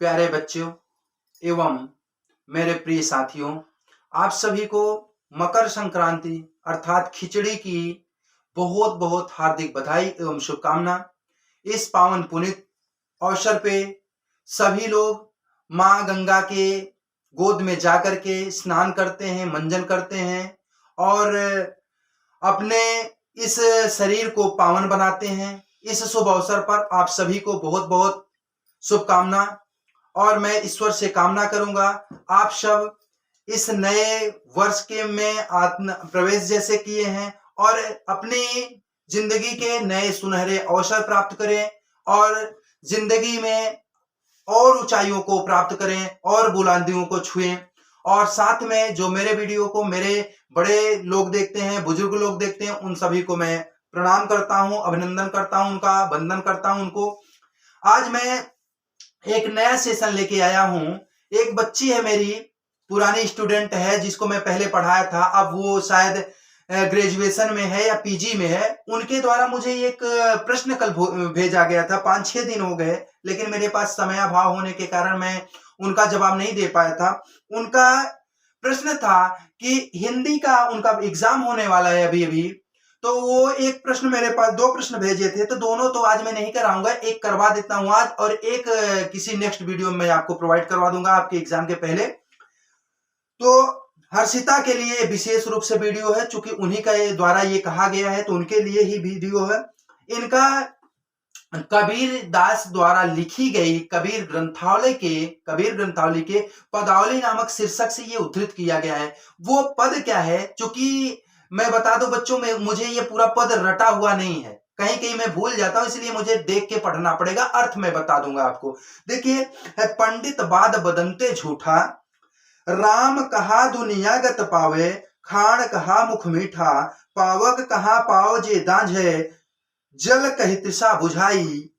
प्यारे बच्चों एवं मेरे प्रिय साथियों, आप सभी को मकर संक्रांति अर्थात खिचड़ी की बहुत बहुत हार्दिक बधाई एवं शुभकामना। इस पावन पुनीत अवसर पे सभी लोग माँ गंगा के गोद में जाकर के स्नान करते हैं, मंजन करते हैं और अपने इस शरीर को पावन बनाते हैं। इस शुभ अवसर पर आप सभी को बहुत बहुत शुभकामना और मैं ईश्वर से कामना करूंगा आप सब इस नए वर्ष के में आत्म प्रवेश जैसे किए हैं और अपनी जिंदगी के नए सुनहरे अवसर प्राप्त करें और जिंदगी में और ऊंचाइयों को प्राप्त करें और बुलंदियों को छुएं। और साथ में जो मेरे वीडियो को मेरे बड़े लोग देखते हैं, बुजुर्ग लोग देखते हैं, उन सभी को मैं प्रणाम करता हूं, अभिनंदन करता हूं, उनका वंदन करता हूं उनको। आज मैं एक नया सेशन लेके आया हूं। एक बच्ची है मेरी, पुरानी स्टूडेंट है जिसको मैं पहले पढ़ाया था, अब वो शायद ग्रेजुएशन में है या पीजी में है। उनके द्वारा मुझे एक प्रश्न कल भेजा गया था, 5-6 दिन हो गए, लेकिन मेरे पास समयाभाव होने के कारण मैं उनका जवाब नहीं दे पाया था। उनका प्रश्न था कि हिंदी का उनका एग्जाम होने वाला है अभी अभी, तो वो एक प्रश्न मेरे पास 2 प्रश्न भेजे थे, तो दोनों तो आज मैं नहीं कराऊंगा, एक करवा देता हूं आज और एक किसी नेक्स्ट वीडियो में मैं आपको प्रोवाइड करवा दूंगा आपके एग्जाम के पहले। तो हर्षिता के लिए विशेष रूप से वीडियो है, चूंकि उन्हीं का द्वारा ये कहा गया है तो उनके लिए ही वीडियो है। इनका कबीर दास द्वारा लिखी गई कबीर ग्रंथावली के पदावली नामक शीर्षक से ये उद्धृत किया गया है। वो पद क्या है, चूंकि मैं बता दूं बच्चों में मुझे ये पूरा पद रटा हुआ नहीं है, कहीं कहीं मैं भूल जाता हूं, इसलिए मुझे देख के पढ़ना पड़ेगा, अर्थ मैं बता दूंगा आपको। देखिए, पंडित बाद बदनते झूठा, राम कहा दुनियागत पावे, खान कहा मुख मीठा, पावक कहा पाव जे दांझे, जल कही तृषा बुझाई,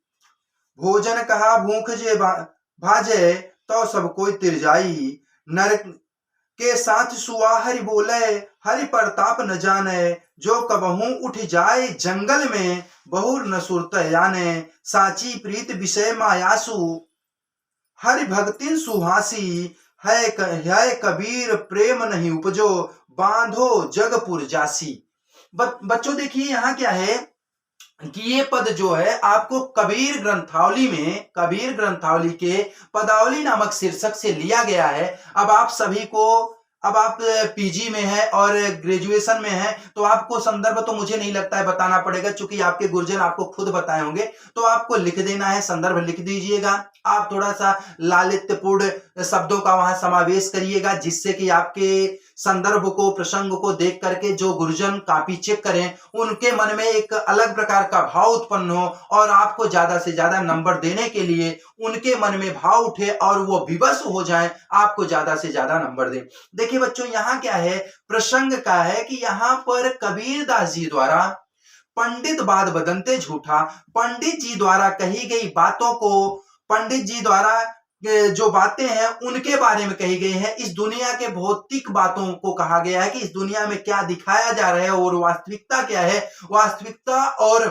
भोजन कहा भूख जे भाजे, तो सब कोई तिरजाई, नर के साथ सुआ हरि बोले, हरि प्रताप न जाने, जो कबहू उठ जाए जंगल में, बहुर न सुरत याने, साची प्रीत विषय मायासु, हरि भक्तिन सुहासी, है कबीर प्रेम नहीं उपजो, बांधो जगपुर जासी। बच्चों देखिए यहाँ क्या है कि ये पद जो है आपको कबीर ग्रंथावली के पदावली नामक शीर्षक से लिया गया है। अब आप सभी को, अब आप पीजी में है और ग्रेजुएशन में है, तो आपको संदर्भ तो मुझे नहीं लगता है बताना पड़ेगा, क्योंकि आपके गुरुजन आपको खुद बताए होंगे। तो आपको लिख देना है, संदर्भ लिख दीजिएगा। आप थोड़ा सा लालित्यपूर्ण शब्दों का वहां समावेश करिएगा, जिससे कि आपके संदर्भ को, प्रसंग को देख करके जो गुरुजन कॉपी चेक करें, उनके मन में एक अलग प्रकार का भाव उत्पन्न हो और आपको ज्यादा से ज्यादा नंबर देने के लिए उनके मन में भाव उठे और वो विवश हो जाएं, आपको ज्यादा से ज्यादा नंबर दें। देखिए बच्चों, यहाँ क्या है, प्रसंग का है कि यहाँ पर कबीर दास जी द्वारा पंडित बाद बदनते झूठा, पंडित जी द्वारा कही गई बातों को, पंडित जी द्वारा जो बातें हैं उनके बारे में कही गई है। इस दुनिया के भौतिक बातों को कहा गया है कि इस दुनिया में क्या दिखाया जा रहा है और वास्तविकता क्या है। वास्तविकता और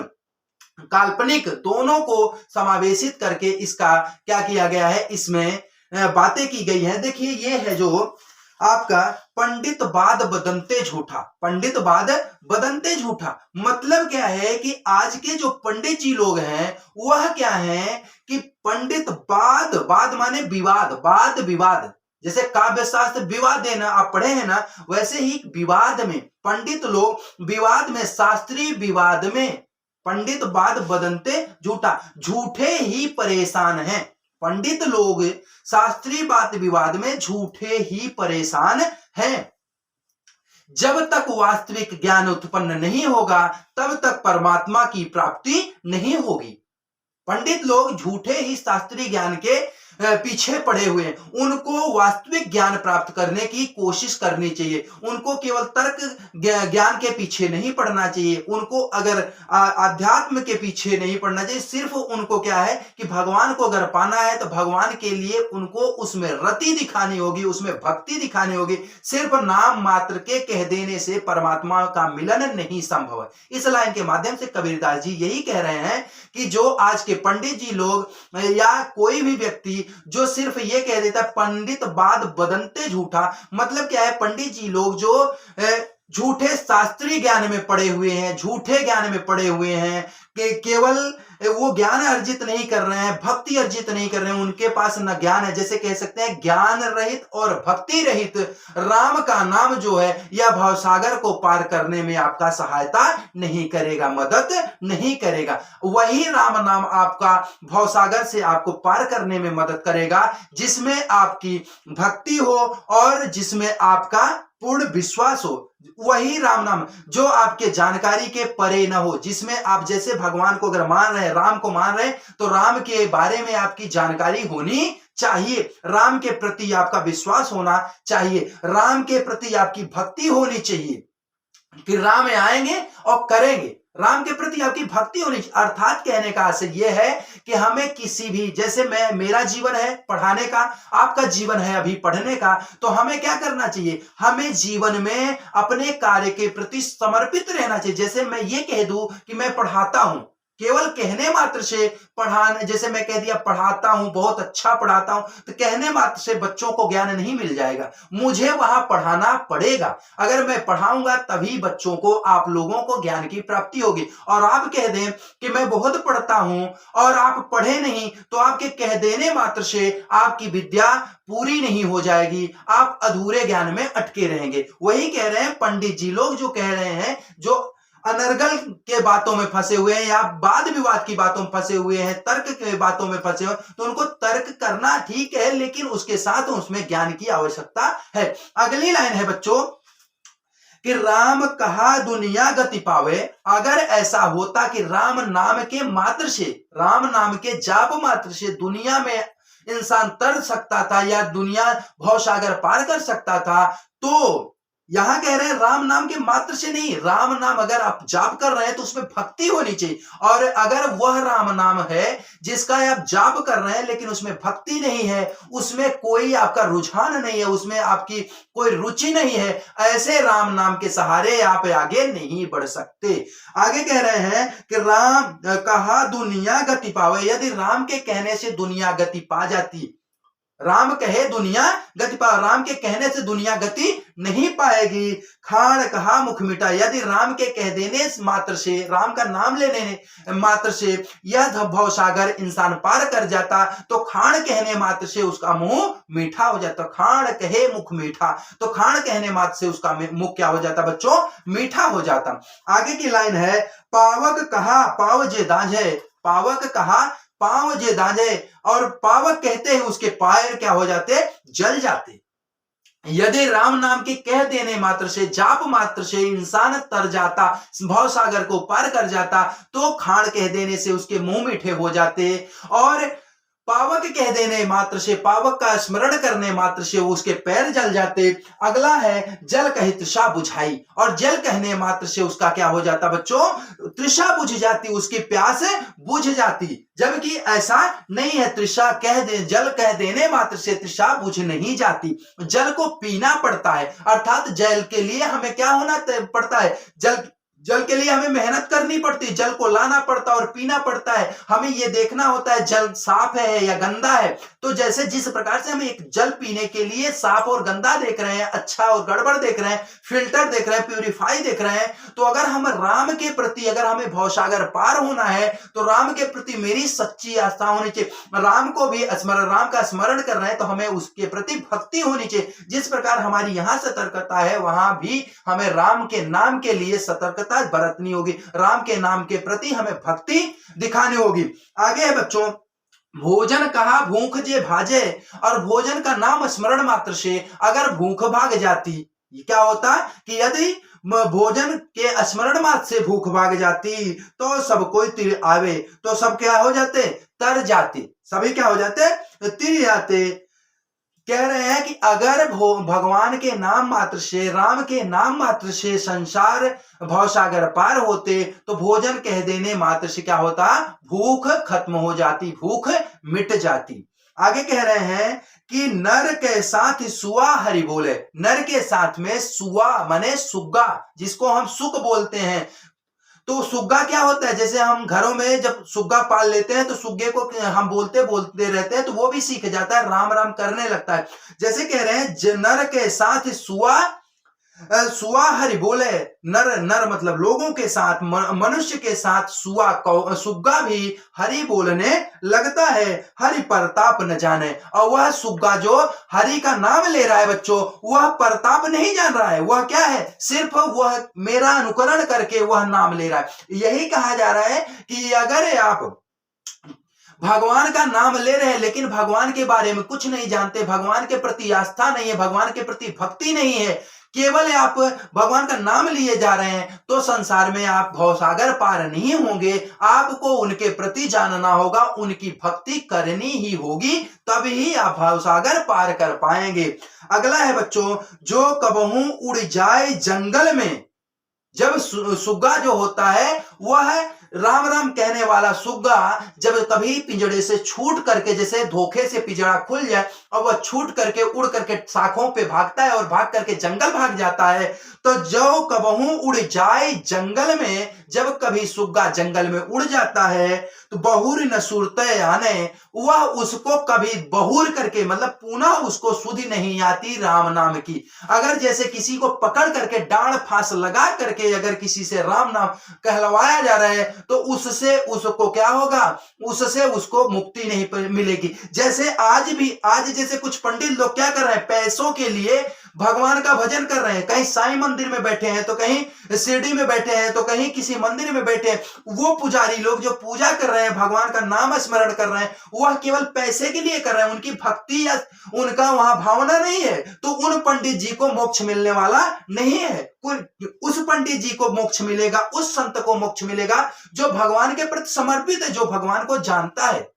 काल्पनिक दोनों को समावेशित करके इसका क्या किया गया है, इसमें बातें की गई हैं। देखिए, ये है जो आपका पंडित बाद बदनते झूठा, पंडित बाद बदनते झूठा मतलब क्या है कि आज के जो पंडित जी लोग हैं वह क्या है कि पंडित बाद माने विवाद, वाद विवाद, जैसे काव्य शास्त्र विवाद देना आप पढ़े हैं ना, वैसे ही विवाद में पंडित लोग विवाद में, शास्त्रीय विवाद में पंडित बाद बदनते झूठा, झूठे ही परेशान हैं। पंडित लोग शास्त्रीय बात विवाद में झूठे ही परेशान हैं। जब तक वास्तविक ज्ञान उत्पन्न नहीं होगा तब तक परमात्मा की प्राप्ति नहीं होगी। पंडित लोग झूठे ही शास्त्रीय ज्ञान के पीछे पड़े हुए हैं। उनको वास्तविक ज्ञान प्राप्त करने की कोशिश करनी चाहिए। उनको केवल तर्क ज्ञान के पीछे नहीं पड़ना चाहिए, उनको अगर आध्यात्म के पीछे नहीं पड़ना चाहिए। सिर्फ उनको क्या है कि भगवान को अगर पाना है तो भगवान के लिए उनको उसमें रति दिखानी होगी, उसमें भक्ति दिखानी होगी। सिर्फ नाम मात्र के कह देने से परमात्मा का मिलन नहीं संभव है। इस लाइन के माध्यम से कबीरदास जी यही कह रहे हैं कि जो आज के पंडित जी लोग या कोई भी व्यक्ति जो सिर्फ ये कह देता है पंडित बाद बदनते झूठा। मतलब क्या है, पंडित जी लोग जो झूठे शास्त्रीय ज्ञान में पड़े हुए हैं, झूठे ज्ञान में पड़े हुए हैं, कि केवल वो ज्ञान अर्जित नहीं कर रहे हैं, भक्ति अर्जित नहीं कर रहे हैं, उनके पास न ज्ञान है। जैसे कह सकते हैं ज्ञान रहित और भक्ति रहित राम का नाम जो है यह भवसागर को पार करने में आपका सहायता नहीं करेगा, मदद नहीं करेगा। वही राम नाम आपका भवसागर से आपको पार करने में मदद करेगा जिसमें आपकी भक्ति हो और जिसमें आपका पूर्ण विश्वास हो। वही राम नाम जो आपके जानकारी के परे न हो, जिसमें आप जैसे भगवान को अगर मान रहे हैं, राम को मान रहे हैं, तो राम के बारे में आपकी जानकारी होनी चाहिए, राम के प्रति आपका विश्वास होना चाहिए, राम के प्रति आपकी भक्ति होनी चाहिए कि राम आएंगे और करेंगे। राम के प्रति आपकी भक्ति होनी चाहिए। अर्थात कहने का आशय यह है कि हमें किसी भी, जैसे मेरा जीवन है पढ़ाने का, आपका जीवन है अभी पढ़ने का, तो हमें क्या करना चाहिए, हमें जीवन में अपने कार्य के प्रति समर्पित रहना चाहिए। जैसे मैं ये कह दूं कि मैं पढ़ाता हूं, केवल कहने मात्र से पढ़ाने, जैसे मैं कह दिया पढ़ाता हूं, बहुत अच्छा पढ़ाता हूं, तो कहने मात्र से बच्चों को ज्ञान नहीं मिल जाएगा, मुझे वहां पढ़ाना पड़ेगा। अगर मैं पढ़ाऊंगा तभी बच्चों को, आप लोगों को ज्ञान की प्राप्ति होगी। और आप कह दें कि मैं बहुत पढ़ता हूं और आप पढ़े नहीं, तो आपके कह देने मात्र से आपकी विद्या पूरी नहीं हो जाएगी, आप अधूरे ज्ञान में अटके रहेंगे। वही कह रहे हैं पंडित जी लोग, जो कह रहे हैं, जो अनर्गल के बातों में फंसे हुए हैं या वाद विवाद की बातों में फंसे हुए हैं, तर्क के बातों में फंसे हुए, तो उनको तर्क करना ठीक है, लेकिन उसके साथ उसमें ज्ञान की आवश्यकता है। अगली लाइन है बच्चों कि राम कहा दुनिया गति पावे। अगर ऐसा होता कि राम नाम के मात्र से, राम नाम के जाप मात्र से दुनिया में इंसान तर सकता था या दुनिया भवसागर पार कर सकता था, तो यहां कह रहे हैं राम नाम के मात्र से नहीं, राम नाम अगर आप जाप कर रहे हैं तो उसमें भक्ति होनी चाहिए। और अगर वह राम नाम है जिसका आप जाप कर रहे हैं लेकिन उसमें भक्ति नहीं है, उसमें कोई आपका रुझान नहीं है, उसमें आपकी कोई रुचि नहीं है, ऐसे राम नाम के सहारे आप आगे नहीं बढ़ सकते। आगे कह रहे हैं कि राम कहा दुनिया गति पावे। यदि राम के कहने से दुनिया गति पा जाती, राम कहे दुनिया गति पा, राम के कहने से दुनिया गति नहीं पाएगी। खाण कहा मुख मिटा। यदि राम के कह देने मात्र से, राम का नाम लेने मात्र से यह भवसागर इंसान पार कर जाता, तो खाण कहने मात्र से उसका मुंह मीठा हो जाता। खाण कहे मुख मीठा, तो खाण कहने मात्र से उसका मुख क्या हो जाता बच्चों, मीठा हो जाता। आगे की लाइन है पावक कहा पाव जे दांझे। पावक कहा पांव जे दांझे, और पावक कहते हैं उसके पैर क्या हो जाते, जल जाते। यदि राम नाम के कह देने मात्र से, जाप मात्र से इंसान तर जाता, भवसागर को पार कर जाता, तो खाण कह देने से उसके मुंह मीठे हो जाते, और पावक कह देने मात्र से, पावक का स्मरण करने मात्र से उसके पैर जल जाते। अगला है जल कही तृषा बुझाई, और जल कहने मात्र से उसका क्या हो जाता बच्चों, तृषा बुझ जाती, उसकी प्यास बुझ जाती। जबकि ऐसा नहीं है, तृषा कह दे, जल कह देने मात्र से तृषा बुझ नहीं जाती, जल को पीना पड़ता है। अर्थात जल के लिए हमें क्या होना पड़ता है, जल के लिए हमें मेहनत करनी पड़ती है, जल को लाना पड़ता है और पीना पड़ता है। हमें यह देखना होता है जल साफ है या गंदा है। तो जैसे जिस प्रकार से हमें एक जल पीने के लिए साफ और गंदा देख रहे हैं, अच्छा और गड़बड़ देख रहे हैं, फिल्टर देख रहे हैं, प्यूरिफाई देख रहे हैं, तो अगर हम राम के प्रति, अगर हमें भवसागर पार होना है, तो राम के प्रति मेरी सच्ची आस्था होनी चाहिए। राम को भी राम का स्मरण कर रहे हैं तो हमें उसके प्रति भक्ति होनी चाहिए। जिस प्रकार हमारी यहां सतर्कता है, वहां भी हमें राम के नाम के लिए सतर्कता बरतनी होगी, राम के नाम के प्रति हमें भक्ति दिखानी होगी। आगे है बच्चों भोजन कहा भूख जे भाजे, और भोजन का नाम स्मरण मात्र से अगर भूख भाग जाती, क्या होता कि यदि भोजन के स्मरण मात्र से भूख भाग जाती तो सब कोई तिर आवे, तो सब क्या हो जाते, तर जाते, सभी क्या हो जाते, तिर जाते। कह रहे हैं कि अगर भगवान के नाम मात्र से, राम के नाम मात्र से संसार भवसागर पार होते, तो भोजन कह देने मात्र से क्या होता, भूख खत्म हो जाती, भूख मिट जाती। आगे कह रहे हैं कि नर के साथ सुआ हरि बोले। नर के साथ में सुआ माने सुग्गा, जिसको हम सुक बोलते हैं, तो सुग्गा क्या होता है, जैसे हम घरों में जब सुग्गा पाल लेते हैं तो सुग्गे को हम बोलते बोलते रहते हैं तो वो भी सीख जाता है, राम राम करने लगता है। जैसे कह रहे हैं नर के साथ सुआ, सुआ हरि बोले, नर नर मतलब लोगों के साथ, मनुष्य के साथ सुआ सुग्गा भी हरि बोलने लगता है, हरि प्रताप न जाने। और वह सुग्गा जो हरि का नाम ले रहा है बच्चों, वह प्रताप नहीं जान रहा है, वह क्या है, सिर्फ वह मेरा अनुकरण करके वह नाम ले रहा है। यही कहा जा रहा है कि अगर आप भगवान का नाम ले रहे हैं लेकिन भगवान के बारे में कुछ नहीं जानते, भगवान के प्रति आस्था नहीं है, भगवान के प्रति भक्ति नहीं है, केवल आप भगवान का नाम लिए जा रहे हैं, तो संसार में आप भवसागर पार नहीं होंगे। आपको उनके प्रति जानना होगा, उनकी भक्ति करनी ही होगी, तभी आप भवसागर पार कर पाएंगे। अगला है बच्चों, जो कबहू उड़ जाए जंगल में। जब सुग्गा जो होता है वह राम राम कहने वाला सुग्गा जब कभी पिंजड़े से छूट करके, जैसे धोखे से पिंजड़ा खुल जाए और वह छूट करके उड़ करके शाखों पे भागता है और भाग करके जंगल भाग जाता है, तो जो कबहू उड़ जाए जंगल में, जब कभी सुग्गा जंगल में उड़ जाता है तो बहुर न सुरते आने, वह उसको कभी बहुर करके मतलब पुनः उसको सुधि नहीं आती राम नाम की। अगर जैसे किसी को पकड़ करके डांड फांस लगा करके अगर किसी से राम नाम कहलवाया जा रहा है तो उससे उसको क्या होगा, उससे उसको मुक्ति नहीं मिलेगी। जैसे आज जैसे कुछ पंडित लोग क्या कर रहे हैं, पैसों के लिए भगवान का भजन कर रहे हैं, कहीं साईं मंदिर में बैठे हैं तो कहीं शिरडी में बैठे हैं तो कहीं किसी मंदिर में बैठे हैं। वो पुजारी लोग जो पूजा कर रहे हैं, भगवान का नाम स्मरण कर रहे हैं, वह केवल पैसे के लिए कर रहे हैं, उनकी भक्ति या उनका वहां भावना नहीं है, तो उन पंडित जी को मोक्ष मिलने वाला नहीं है। उस पंडित जी को मोक्ष मिलेगा, उस संत को मोक्ष मिलेगा जो भगवान के प्रति समर्पित है, जो भगवान को जानता है।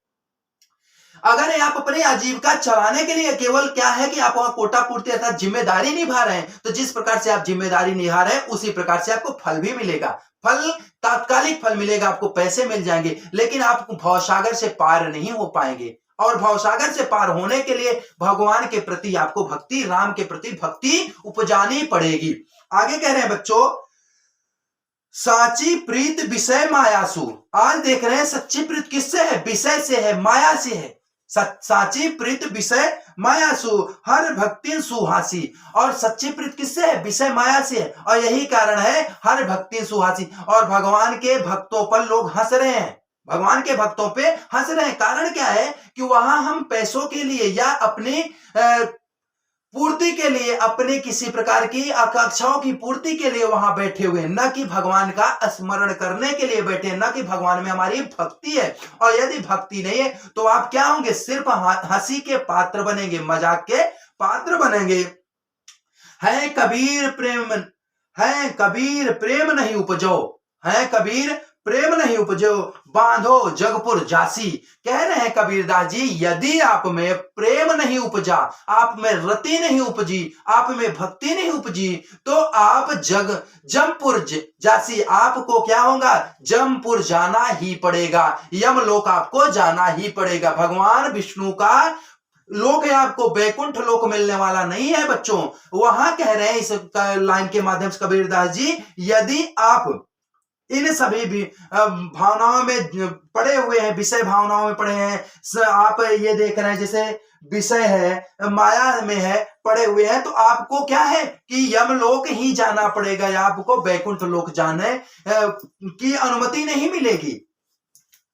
अगर आप अपने आजीविका चलाने के लिए केवल क्या है कि आप वहां कोटा पूर्ति अर्थात जिम्मेदारी निभा रहे हैं, तो जिस प्रकार से आप जिम्मेदारी निभा रहे हैं उसी प्रकार से आपको फल भी मिलेगा। फल तात्कालिक फल मिलेगा, आपको पैसे मिल जाएंगे, लेकिन आप भवसागर से पार नहीं हो पाएंगे। और भवसागर से पार होने के लिए भगवान के प्रति आपको भक्ति, राम के प्रति भक्ति उपजानी पड़ेगी। आगे कह रहे हैं बच्चों, साची प्रीत विषय मायासु। आज देख रहे हैं सच्ची प्रीत किससे है, विषय से है, माया से है। साची प्रीत विषय मायासु हर भक्ति सुहासी। और सच्ची प्रीत किससे है, विषय माया से है, और यही कारण है हर भक्ति सुहासी। और भगवान के भक्तों पर लोग हंस रहे हैं, भगवान के भक्तों पे हंस रहे हैं। कारण क्या है कि वहां हम पैसों के लिए या अपनी पूर्ति के लिए, अपने किसी प्रकार की आकांक्षाओं की पूर्ति के लिए वहां बैठे हुए, न कि भगवान का स्मरण करने के लिए बैठे, न कि भगवान में हमारी भक्ति है। और यदि भक्ति नहीं है तो आप क्या होंगे, सिर्फ हंसी के पात्र बनेंगे, मजाक के पात्र बनेंगे। है कबीर प्रेम नहीं उपजो, है कबीर प्रेम नहीं उपजो बांधो जगपुर जासी। कह रहे हैं कबीरदास जी, यदि आप में प्रेम नहीं उपजा, आप में रति नहीं उपजी, आप में भक्ति नहीं उपजी, तो आप जमपुर जासी, आपको क्या होगा, जमपुर जाना ही पड़ेगा, यमलोक आपको जाना ही पड़ेगा। भगवान विष्णु का लोक है, आपको बैकुंठ लोक मिलने वाला नहीं है बच्चों। वहां कह रहे हैं इस लाइन के माध्यम से कबीरदास जी, यदि आप इन सभी भी भावनाओं में पड़े हुए हैं, विषय भावनाओं में पड़े हैं, आप ये देख रहे हैं जैसे विषय है, माया में है, पड़े हुए हैं, तो आपको क्या है कि यमलोक ही जाना पड़ेगा, या आपको बैकुंठ लोक जाने की अनुमति नहीं मिलेगी।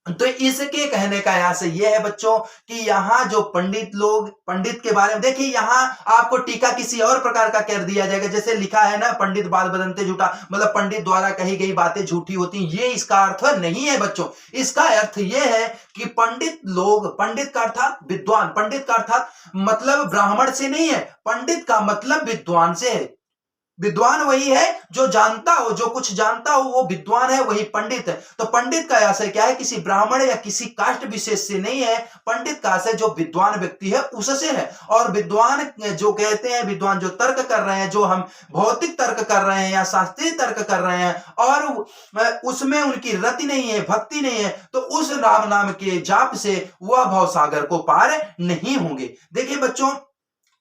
तो इसके कहने का यहां से यह है बच्चों कि यहाँ जो पंडित के बारे में देखिए, यहाँ आपको टीका किसी और प्रकार का कर दिया जाएगा। जैसे लिखा है ना, पंडित बात बदलते झूठा, मतलब पंडित द्वारा कही गई बातें झूठी होती, ये इसका अर्थ नहीं है बच्चों। इसका अर्थ यह है कि पंडित का अर्थात विद्वान, पंडित का अर्थात मतलब ब्राह्मण से नहीं है, पंडित का मतलब विद्वान से है। विद्वान वही है जो जानता हो, जो कुछ जानता हो वो विद्वान है, वही पंडित है। तो पंडित का आशय क्या है, किसी ब्राह्मण या किसी कास्ट विशेष से नहीं है, पंडित का आशय जो विद्वान व्यक्ति है उससे है। और विद्वान जो कहते हैं, विद्वान जो तर्क कर रहे हैं, जो हम भौतिक तर्क कर रहे हैं या शास्त्रीय तर्क कर रहे हैं, और उसमें उनकी रति नहीं है, भक्ति नहीं है, तो उस राम नाम के जाप से वह भवसागर को पार नहीं होंगे। देखिए बच्चों,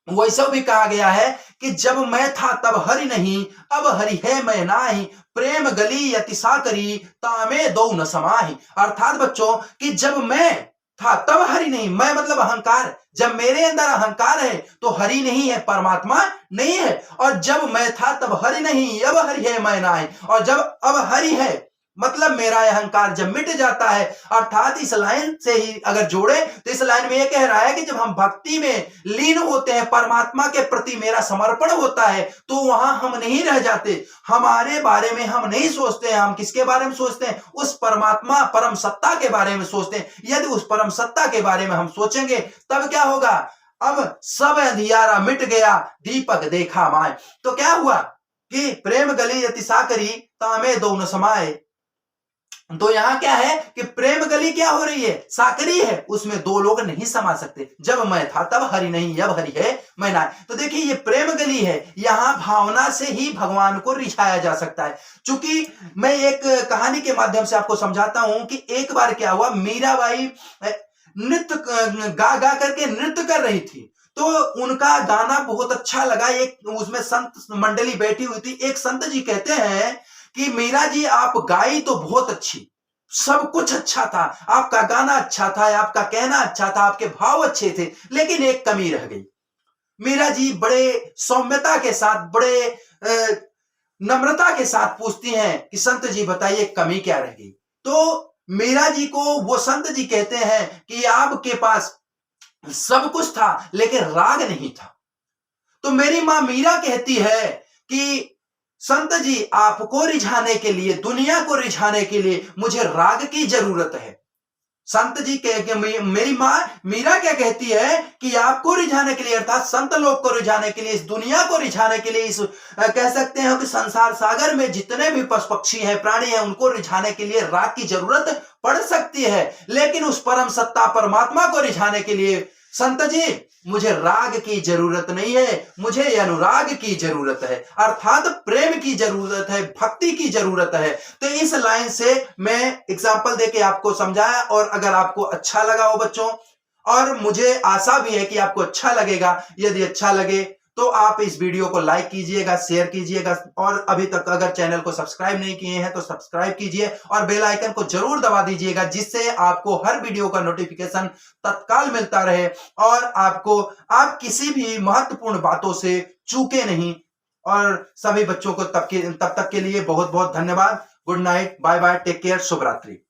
वैसा भी कहा गया है कि जब मैं था तब हरि नहीं, अब हरि है मैं नाही, प्रेम गली अति साकरी, तामे दो न समाही। अर्थात बच्चों कि जब मैं था तब हरि नहीं, मैं मतलब अहंकार, जब मेरे अंदर अहंकार है तो हरि नहीं है, परमात्मा नहीं है। और जब मैं था तब हरि नहीं, अब हरि है मैं नाही, और जब अब हरि है मतलब मेरा अहंकार जब मिट जाता है। अर्थात इस लाइन से ही अगर जोड़े तो इस लाइन में यह कह रहा है कि जब हम भक्ति में लीन होते हैं, परमात्मा के प्रति मेरा समर्पण होता है, तो वहां हम नहीं रह जाते, हमारे बारे में हम नहीं सोचते हैं। हम किसके बारे में सोचते हैं? उस परमात्मा परम सत्ता के बारे में सोचते हैं। यदि उस परम सत्ता के बारे में हम सोचेंगे तब क्या होगा? अब सब अंधियारा मिट गया, दीपक देखा माए। तो क्या हुआ कि प्रेम गली अति साकरी, तामे दो न समाए। तो यहां क्या है कि प्रेम गली क्या हो रही है? साकरी है, उसमें दो लोग नहीं समा सकते। जब मैं था तब हरि नहीं, अब हरि है मैं ना। तो देखिए ये प्रेम गली है, यहां भावना से ही भगवान को रिझाया जा सकता है। चूंकि मैं एक कहानी के माध्यम से आपको समझाता हूं कि एक बार क्या हुआ, मीराबाई नृत्य गा गा करके नृत्य कर रही थी, तो उनका गाना बहुत अच्छा लगा। एक उसमें संत मंडली बैठी हुई थी। एक संत जी कहते हैं कि मीरा जी आप गाई तो बहुत अच्छी, सब कुछ अच्छा था, आपका गाना अच्छा था, आपका कहना अच्छा था, आपके भाव अच्छे थे, लेकिन एक कमी रह गई। मीरा जी बड़े सौम्यता के साथ, बड़े नम्रता के साथ पूछती हैं कि संत जी बताइए कमी क्या रह गई। तो मीरा जी को वो संत जी कहते हैं कि आपके पास सब कुछ था लेकिन राग नहीं था। तो मेरी मां मीरा कहती है कि संत जी आपको रिझाने के लिए, दुनिया को रिझाने के लिए मुझे राग की जरूरत है। संत जी मेरी मां मीरा क्या कहती है कि आपको रिझाने के लिए, अर्थात संत लोग को रिझाने के लिए, इस दुनिया को रिझाने के लिए, इस कह सकते हैं कि संसार सागर में जितने भी पशु पक्षी हैं, प्राणी हैं, उनको रिझाने के लिए राग की जरूरत पड़ सकती है, लेकिन उस परम सत्ता परमात्मा को रिझाने के लिए संत जी मुझे राग की जरूरत नहीं है, मुझे अनुराग की जरूरत है, अर्थात प्रेम की जरूरत है, भक्ति की जरूरत है। तो इस लाइन से मैं एग्जांपल देके आपको समझाया, और अगर आपको अच्छा लगा हो बच्चों, और मुझे आशा भी है कि आपको अच्छा लगेगा, यदि अच्छा लगे तो आप इस वीडियो को लाइक कीजिएगा, शेयर कीजिएगा, और अभी तक अगर चैनल को सब्सक्राइब नहीं किए हैं तो सब्सक्राइब कीजिए और बेल आइकन को जरूर दबा दीजिएगा, जिससे आपको हर वीडियो का नोटिफिकेशन तत्काल मिलता रहे और आप किसी भी महत्वपूर्ण बातों से चूके नहीं। और सभी बच्चों को तब तक के लिए बहुत बहुत धन्यवाद। Good night, bye bye, take care, शुभ रात्रि।